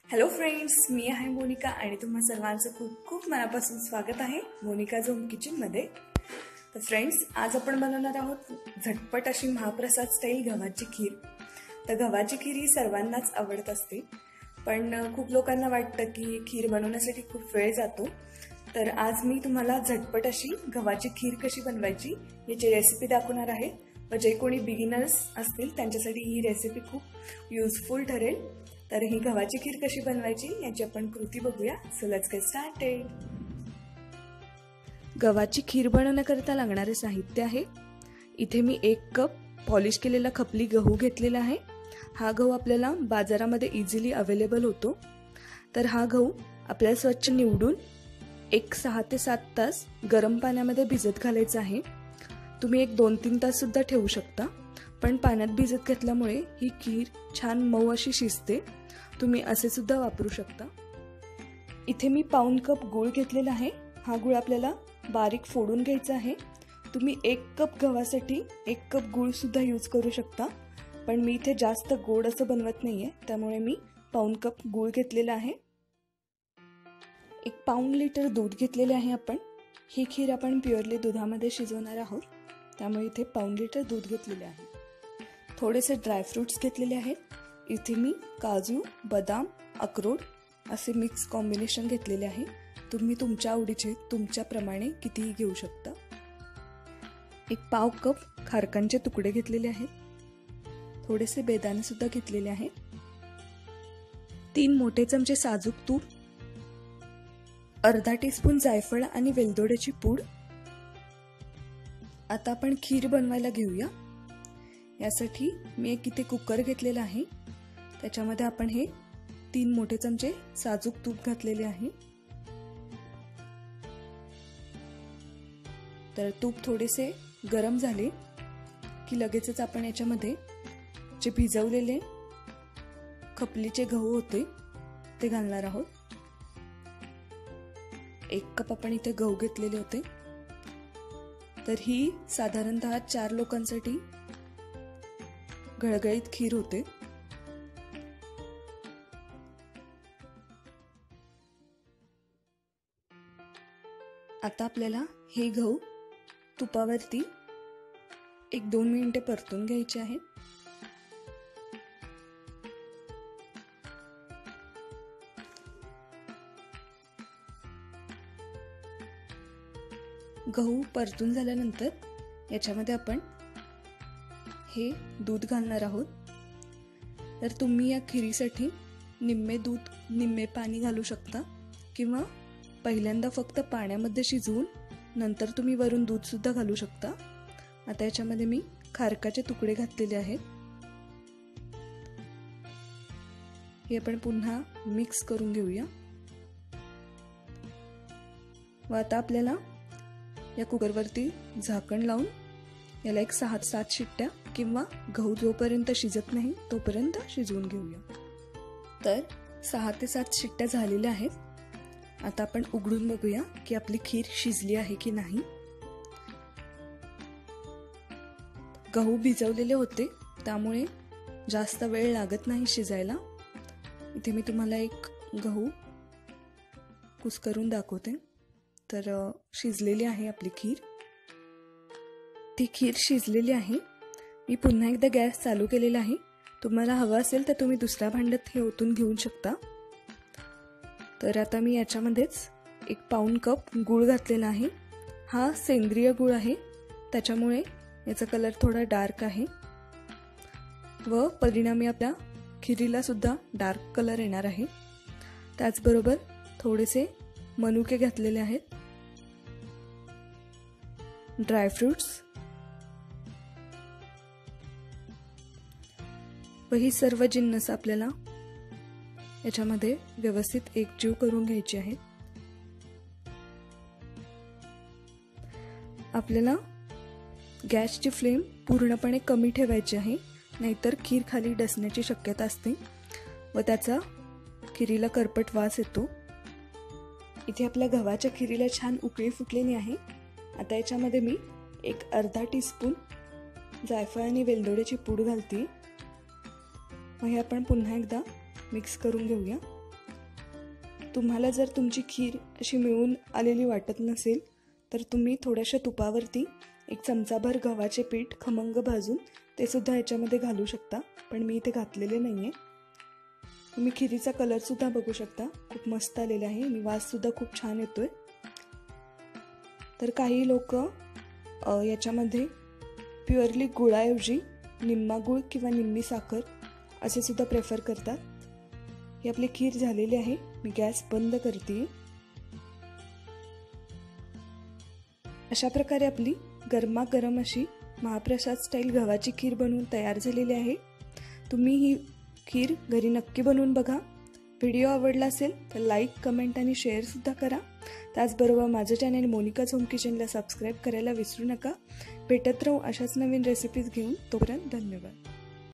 Hello friends, मी आहे मोनिका आणि तुम्हा सर्वांचं खूप खूप मनापासून स्वागत आहे मोनिका झोम किचनमध्ये. तर फ्रेंड्स, आज आपण बनवणार आहोत झटपट अशी महाप्रसाद स्टाईल गव्हाची खीर. तर गव्हाची खीर ही सर्वांनाच आवडत असते, पण खूप लोकांना वाटतं की खीर बनवण्यासाठी खूप वेळ जातो. तर आज मी तुम्हाला झटपट अशी गव्हाची खीर कशी बनवायची याची रेसिपी दाखवणार आहे. व जे कोणी बिगिनर्स असतील त्यांच्यासाठी ही रेसिपी खूप युजफुल ठरेल. तर ही गव्हाची खीर कशी बनवायची याची आपण कृती बघूया. So let's get started. गव्हाची खीर बनवण्याकरिता लागणारे साहित्य आहे. इथे मी 1 कप पॉलिश केलेला खपली गहू घेतलेला आहे. हा गहू आपल्याला बाजारामध्ये इझिली अवेलेबल होतो. तर हा गहू आपल्याला स्वच्छ निवडून 6 ते 7 तास गरम पाण्यामध्ये भिजत घालायचा आहे. तुम्ही 2-3 तास सुद्धा ठेवू शकता, पण पाण्यात भिजत घातल्यामुळे ही खीर छान मऊ अशी शिजते. तुम्ही असे सुद्धा वापरू शकता. इथे मी पाऊण कप गूळ घेतलेला आहे. हा गूळ आपल्याला बारीक फोडून घ्यायचा आहे. तुम्ही 1 कप गव्हासाठी 1 कप गूळ सुद्धा यूज करू शकता, पण मी इथे जास्त गोड असं बनवत नाहीये, त्यामुळे मी पाऊण कप गूळ घेतलेला आहे. 1 पाऊण लिटर दूध घेतलेले आहे आपण. ही खीर आपण प्युअरली दुधामध्ये शिजवणार आहोत, त्यामुळे इथे पाऊण लिटर दूध घेतलेले आहे. थोडेसे ड्रायफ्रूट्स घेतलेले आहेत. इथे मी काजू, बदाम, अक्रोड असे मिक्स कॉम्बिनेशन घेतलेले आहे. तुम्ही तुमच्या आवडीचे तुमच्याप्रमाणे कितीही घेऊ शकता. 1 पाव कप खारकांचे तुकडे घेतलेले आहेत. थोडेसे बेदाणे सुद्धा घेतलेले आहेत. 3 मोठे चमचे साजूक तूप, अर्धा टीस्पून जायफळ आणि वेलदोड्याची पूड. आता आपण खीर बनवायला घेऊया. यासाठी मी एक इथे कुकर घेतलेला आहे. त्याच्यामध्ये आपण हे 3 मोठे चमचे साजूक तूप घातलेले आहे. तर तूप थोडेसे गरम झाले की लगेचच आपण याच्यामध्ये जे भिजवलेले खपलीचे गहू होते ते घालणार आहोत. 1 कप आपण इथे गहू घेतलेले होते. तर ही साधारणतः 4 लोकांसाठी गळगळीत खीर होते. आता आपल्याला हे गहू तुपावरती 1-2 मिनिटे परतून घ्यायचे आहेत. गहू परतून झाल्यानंतर याच्यामध्ये आपण हे दूध घालणार आहोत. तर तुम्ही या खिरीसाठी निम्मे दूध निम्मे पाणी घालू शकता, किंवा पहिल्यांदा फक्त पाण्यामध्ये शिजवून नंतर तुम्ही वरून दूध सुद्धा घालू शकता. आता याच्यामध्ये मी खारकाचे तुकडे घातलेले आहेत. हे आपण पुन्हा मिक्स करून घेऊया. व आता आपल्याला या कुकरवरती झाकण लावून याला 6-7 शिट्ट्या किंवा गहू जोपर्यंत शिजत नाही तोपर्यंत शिजवून घेऊया. तर 6 ते 7 शिट्ट्या झालेल्या आहेत. आता आपण उघडून बघूया की आपली खीर शिजली आहे की नाही. गहू भिजवलेले होते, त्यामुळे जास्त वेळ लागत नाही शिजायला. इथे मी तुम्हाला एक गहू कुस्करून दाखवते. तर शिजलेली आहे आपली खीर. ती खीर शिजलेली आहे. मी पुन्हा एकदा गॅस चालू केलेला आहे. तुम्हाला हवं असेल तर तुम्ही दुसऱ्या भांड्यात हे ओतून घेऊ शकता. तर आता मी याच्यामध्येच 1 पाऊण कप गूळ घातलेला आहे. हा सेंद्रिय गूळ आहे, त्याच्यामुळे याचा कलर थोडा डार्क आहे व परिणामी आपल्या खिरीला सुद्धा डार्क कलर येणार आहे. त्याचबरोबर थोडेसे मनुके घातलेले आहेत, ड्रायफ्रुट्स व ही सर्व जिन्नस आपल्याला याच्यामध्ये व्यवस्थित एकजीव करून घ्यायची आहे. आपल्याला गॅसची फ्लेम पूर्णपणे कमी ठेवायची आहे, नाहीतर खीर खाली डसण्याची शक्यता असते व त्याचा खिरीला करपट वास येतो. इथे आपल्या गव्हाच्या खिरीला छान उकळी फुटलेली आहे. आता याच्यामध्ये मी 1 अर्धा टीस्पून जायफळ आणि वेलदोड्याची पूड घालते. मग हे आपण पुन्हा एकदा मिक्स करून घेऊया. तुम्हाला जर तुमची खीर अशी मिळून आलेली वाटत नसेल तर तुम्ही थोड्याशा तुपावरती 1 चमचाभर गव्हाचे पीठ खमंग भाजून ते सुद्धा याच्यामध्ये घालू शकता, पण मी इथे घातलेले नाही आहे. तुम्ही खिरीचा कलरसुद्धा बघू शकता, खूप मस्त आलेला आहे आणि वाससुद्धा खूप छान येतोय. तर काही लोक याच्यामध्ये प्युअरली गुळाऐवजी निम्मा गुळ किंवा निम्मी साखर असे सुद्धा प्रेफर करतात. ही आपली खीर झालेली आहे. मी गॅस बंद करते. अशा प्रकारे आपली गरमागरम अशी महाप्रसाद स्टाईल गव्हाची खीर बनवून तयार झालेली आहे. तुम्ही ही खीर घरी नक्की बनवून बघा. व्हिडिओ आवडला असेल तर लाईक, कमेंट आणि शेअरसुद्धा करा. त्याचबरोबर माझं चॅनल मोनिकाज होम किचनला सबस्क्राईब करायला विसरू नका. भेटत राहू अशाच नवीन रेसिपीज घेऊन. तोपर्यंत धन्यवाद.